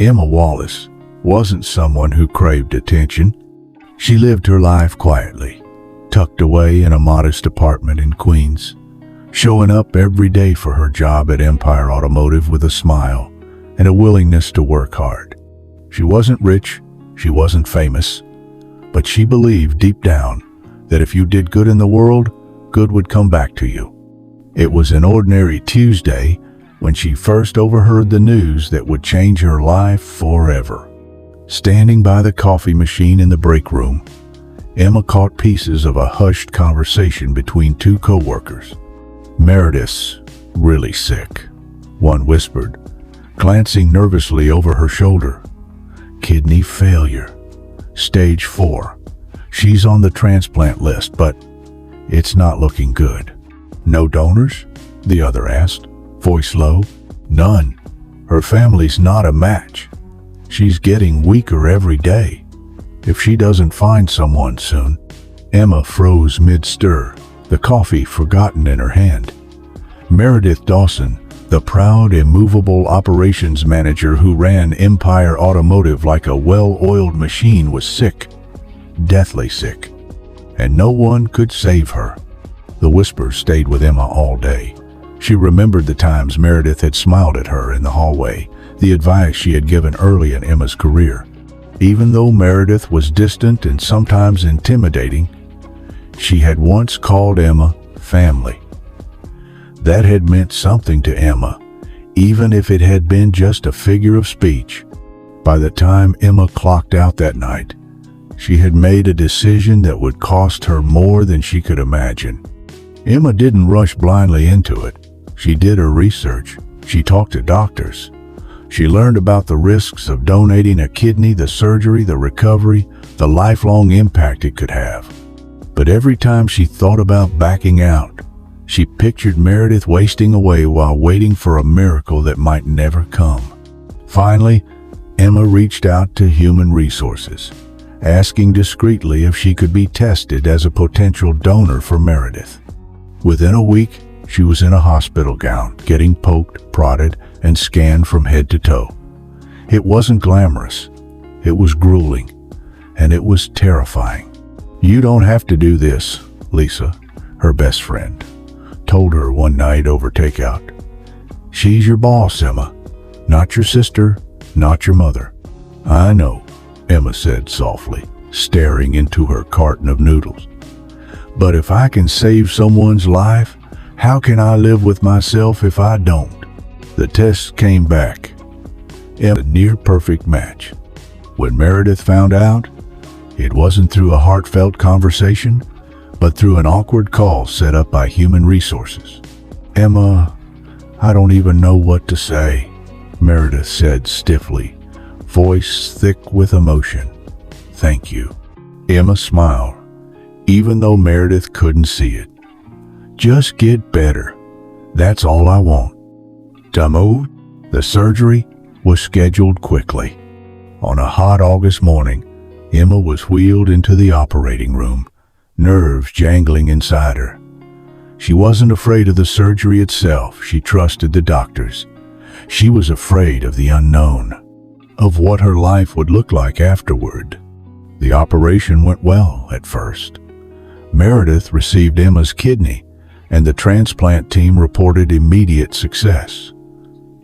Emma Wallace wasn't someone who craved attention. She lived her life quietly, tucked away in a modest apartment in Queens, showing up every day for her job at Empire Automotive with a smile and a willingness to work hard. She wasn't rich, she wasn't famous, but she believed deep down that if you did good in the world, good would come back to you. It was an ordinary Tuesday when she first overheard the news that would change her life forever. Standing by the coffee machine in the break room, Emma caught pieces of a hushed conversation between two co-workers. "Meredith's really sick," one whispered, glancing nervously over her shoulder. "Kidney failure. Stage 4. She's on the transplant list, but it's not looking good." "No donors?" the other asked, voice low. "None. Her family's not a match. She's getting weaker every day. If she doesn't find someone soon." Emma froze mid-stir, the coffee forgotten in her hand. Meredith Dawson, the proud, immovable operations manager who ran Empire Automotive like a well-oiled machine, was sick, deathly sick, and no one could save her. The whisper stayed with Emma all day. She remembered the times Meredith had smiled at her in the hallway, the advice she had given early in Emma's career. Even though Meredith was distant and sometimes intimidating, she had once called Emma family. That had meant something to Emma, even if it had been just a figure of speech. By the time Emma clocked out that night, she had made a decision that would cost her more than she could imagine. Emma didn't rush blindly into it. She did her research. She talked to doctors. She learned about the risks of donating a kidney, the surgery, the recovery, the lifelong impact it could have. But every time she thought about backing out, she pictured Meredith wasting away while waiting for a miracle that might never come. Finally, Emma reached out to Human Resources, asking discreetly if she could be tested as a potential donor for Meredith. Within a week, she was in a hospital gown, getting poked, prodded, and scanned from head to toe. It wasn't glamorous. It was grueling, and it was terrifying. "You don't have to do this," Lisa, her best friend, told her one night over takeout. "She's your boss, Emma. Not your sister, not your mother." "I know," Emma said softly, staring into her carton of noodles. "But if I can save someone's life, how can I live with myself if I don't?" The test came back. A near-perfect match. When Meredith found out, it wasn't through a heartfelt conversation, but through an awkward call set up by Human Resources. "Emma, I don't even know what to say," Meredith said stiffly, voice thick with emotion. "Thank you." Emma smiled, even though Meredith couldn't see it. "Just get better. That's all I want." Damo, the surgery was scheduled quickly. On a hot August morning, Emma was wheeled into the operating room, nerves jangling inside her. She wasn't afraid of the surgery itself. She trusted the doctors. She was afraid of the unknown, of what her life would look like afterward. The operation went well at first. Meredith received Emma's kidney, and the transplant team reported immediate success.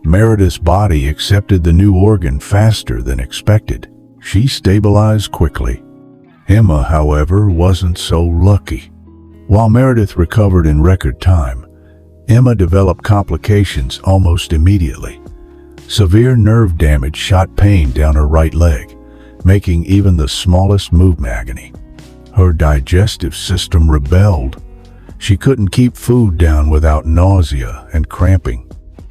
Meredith's body accepted the new organ faster than expected. She stabilized quickly. Emma, however, wasn't so lucky. While Meredith recovered in record time, Emma developed complications almost immediately. Severe nerve damage shot pain down her right leg, making even the smallest movement agony. Her digestive system rebelled. She couldn't keep food down without nausea and cramping.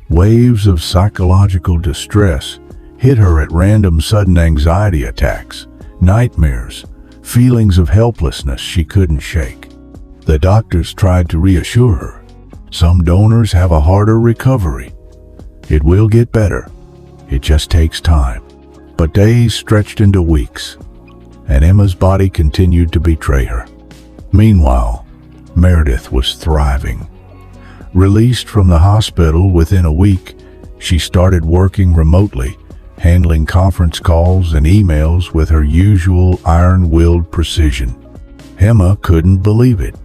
Waves of psychological distress hit her at random, sudden anxiety attacks, nightmares, feelings of helplessness she couldn't shake. The doctors tried to reassure her. Some donors have a harder recovery. It will get better. It just takes time. But days stretched into weeks, and Emma's body continued to betray her. Meanwhile, Meredith was thriving. Released from the hospital within a week, she started working remotely, handling conference calls and emails with her usual iron-willed precision. Emma couldn't believe it.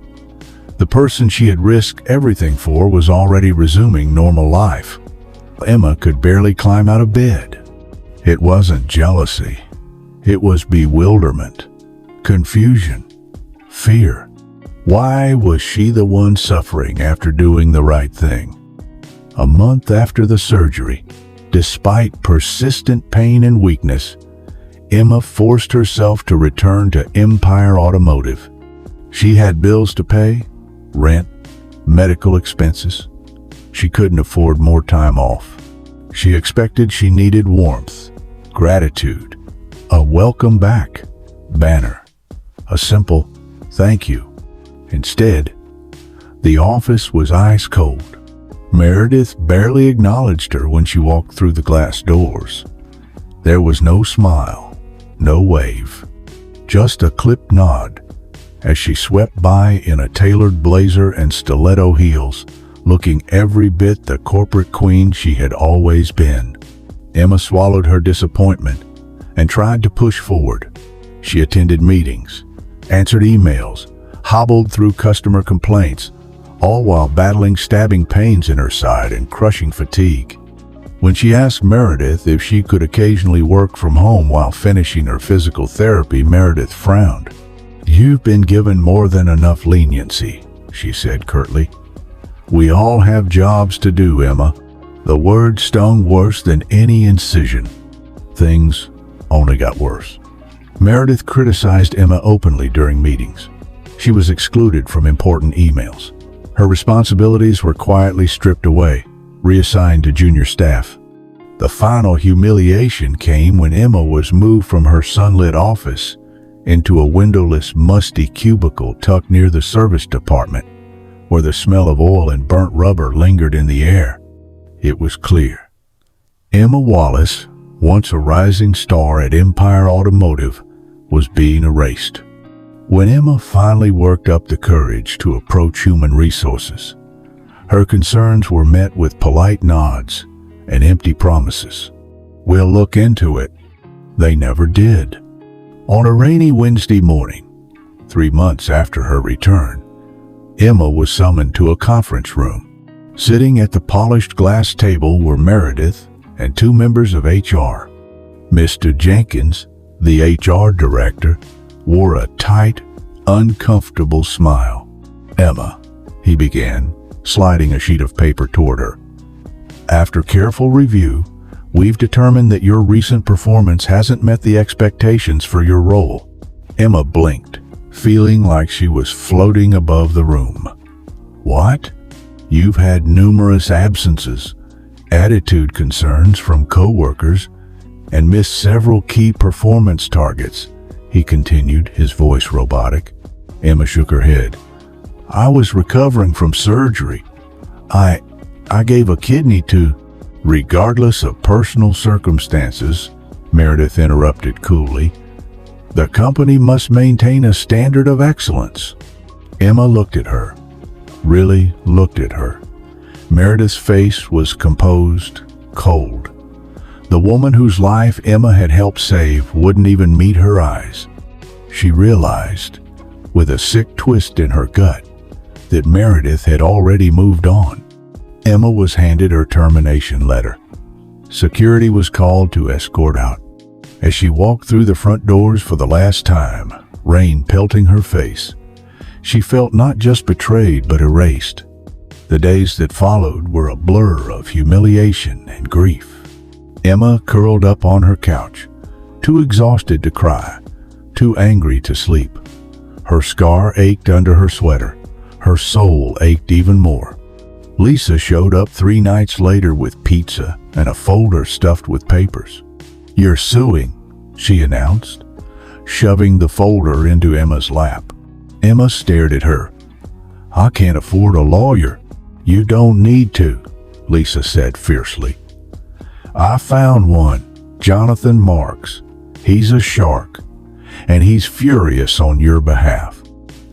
The person she had risked everything for was already resuming normal life. Emma could barely climb out of bed. It wasn't jealousy. It was bewilderment, confusion, fear. Why was she the one suffering after doing the right thing? A month after the surgery, despite persistent pain and weakness, Emma forced herself to return to Empire Automotive. She had bills to pay, rent, medical expenses. She couldn't afford more time off. She needed warmth, gratitude, a welcome back banner, a simple thank you. Instead, the office was ice cold. Meredith barely acknowledged her when she walked through the glass doors. There was no smile, no wave, just a clipped nod as she swept by in a tailored blazer and stiletto heels, looking every bit the corporate queen she had always been. Emma swallowed her disappointment and tried to push forward. She attended meetings, answered emails, hobbled through customer complaints, all while battling stabbing pains in her side and crushing fatigue. When she asked Meredith if she could occasionally work from home while finishing her physical therapy, Meredith frowned. "You've been given more than enough leniency," she said curtly. "We all have jobs to do, Emma." The word stung worse than any incision. Things only got worse. Meredith criticized Emma openly during meetings. She was excluded from important emails. Her responsibilities were quietly stripped away, reassigned to junior staff. The final humiliation came when Emma was moved from her sunlit office into a windowless, musty cubicle tucked near the service department, where the smell of oil and burnt rubber lingered in the air. It was clear. Emma Wallace, once a rising star at Empire Automotive, was being erased. When Emma finally worked up the courage to approach human resources, her concerns were met with polite nods and empty promises. "We'll look into it." They never did. On a rainy Wednesday morning, 3 months after her return, Emma was summoned to a conference room. Sitting at the polished glass table were Meredith and 2 members of HR. Mr. Jenkins, the HR director, wore a tight, uncomfortable smile. "Emma," he began, sliding a sheet of paper toward her. "After careful review, we've determined that your recent performance hasn't met the expectations for your role." Emma blinked, feeling like she was floating above the room. "What? You've had numerous absences, attitude concerns from coworkers, and missed several key performance targets," he continued, his voice robotic. Emma shook her head. "I was recovering from surgery. I gave a kidney to—" "Regardless of personal circumstances," Meredith interrupted coolly, "the company must maintain a standard of excellence." Emma looked at her, really looked at her. Meredith's face was composed, cold. The woman whose life Emma had helped save wouldn't even meet her eyes. She realized, with a sick twist in her gut, that Meredith had already moved on. Emma was handed her termination letter. Security was called to escort out. As she walked through the front doors for the last time, rain pelting her face, she felt not just betrayed but erased. The days that followed were a blur of humiliation and grief. Emma curled up on her couch, too exhausted to cry, too angry to sleep. Her scar ached under her sweater. Her soul ached even more. Lisa showed up 3 nights later with pizza and a folder stuffed with papers. "You're suing," she announced, shoving the folder into Emma's lap. Emma stared at her. "I can't afford a lawyer." "You don't need to," Lisa said fiercely. "I found one, Jonathan Marks. He's a shark, and he's furious on your behalf."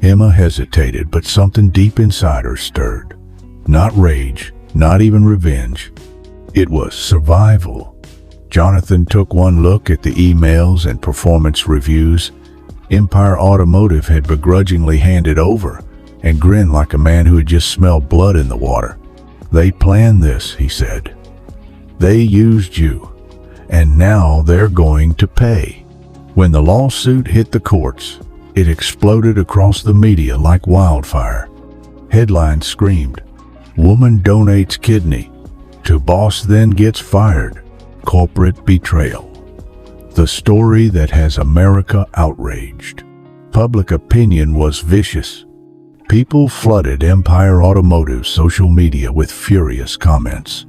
Emma hesitated, but something deep inside her stirred. Not rage, not even revenge. It was survival. Jonathan took one look at the emails and performance reviews Empire Automotive had begrudgingly handed over and grinned like a man who had just smelled blood in the water. "They planned this," he said. "They used you, and now they're going to pay." When the lawsuit hit the courts, it exploded across the media like wildfire. Headlines screamed, "Woman donates kidney to boss then gets fired. Corporate betrayal." The story that has America outraged. Public opinion was vicious. People flooded Empire Automotive's social media with furious comments.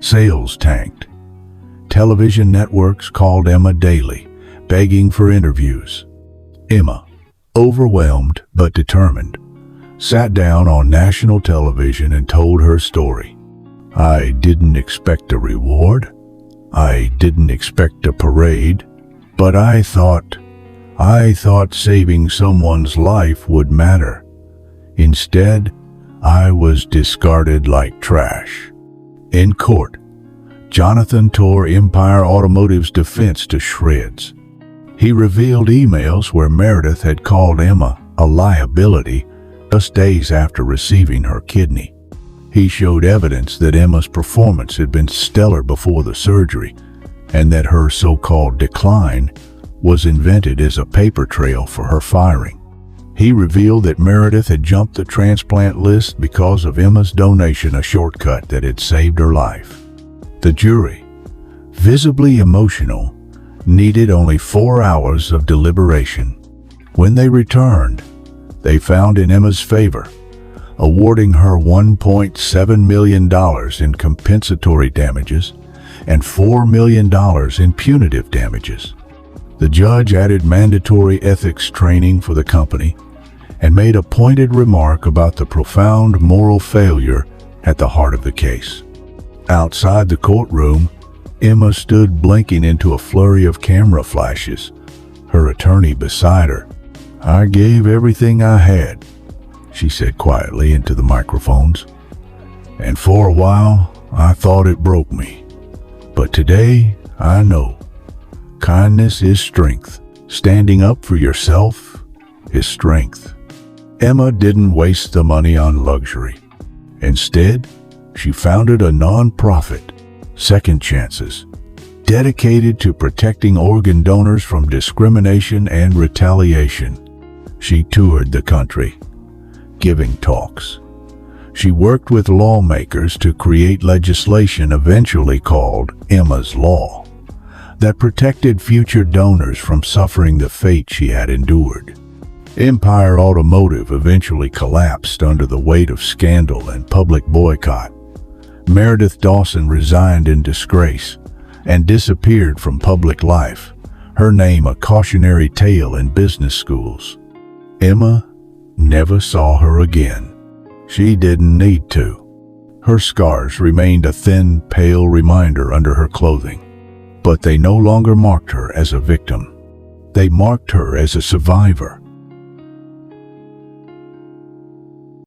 Sales tanked. Television networks called Emma daily, begging for interviews. Emma, overwhelmed but determined, sat down on national television and told her story. "I didn't expect a reward. I didn't expect a parade, but I thought saving someone's life would matter. Instead, I was discarded like trash." In court, Jonathan tore Empire Automotive's defense to shreds. He revealed emails where Meredith had called Emma a liability just days after receiving her kidney. He showed evidence that Emma's performance had been stellar before the surgery, and that her so-called decline was invented as a paper trail for her firing. He revealed that Meredith had jumped the transplant list because of Emma's donation, a shortcut that had saved her life. The jury, visibly emotional, needed only 4 hours of deliberation. When they returned, they found in Emma's favor, awarding her $1.7 million in compensatory damages and $4 million in punitive damages. The judge added mandatory ethics training for the company and made a pointed remark about the profound moral failure at the heart of the case. Outside the courtroom, Emma stood blinking into a flurry of camera flashes, her attorney beside her. "I gave everything I had," she said quietly into the microphones. "And for a while, I thought it broke me. But today, I know. Kindness is strength. Standing up for yourself is strength." Emma didn't waste the money on luxury. Instead, she founded a non-profit, Second Chances, dedicated to protecting organ donors from discrimination and retaliation. She toured the country, giving talks. She worked with lawmakers to create legislation eventually called Emma's Law that protected future donors from suffering the fate she had endured. Empire Automotive eventually collapsed under the weight of scandal and public boycott. Meredith Dawson resigned in disgrace and disappeared from public life, her name a cautionary tale in business schools. Emma never saw her again. She didn't need to. Her scars remained a thin, pale reminder under her clothing. But they no longer marked her as a victim. They marked her as a survivor,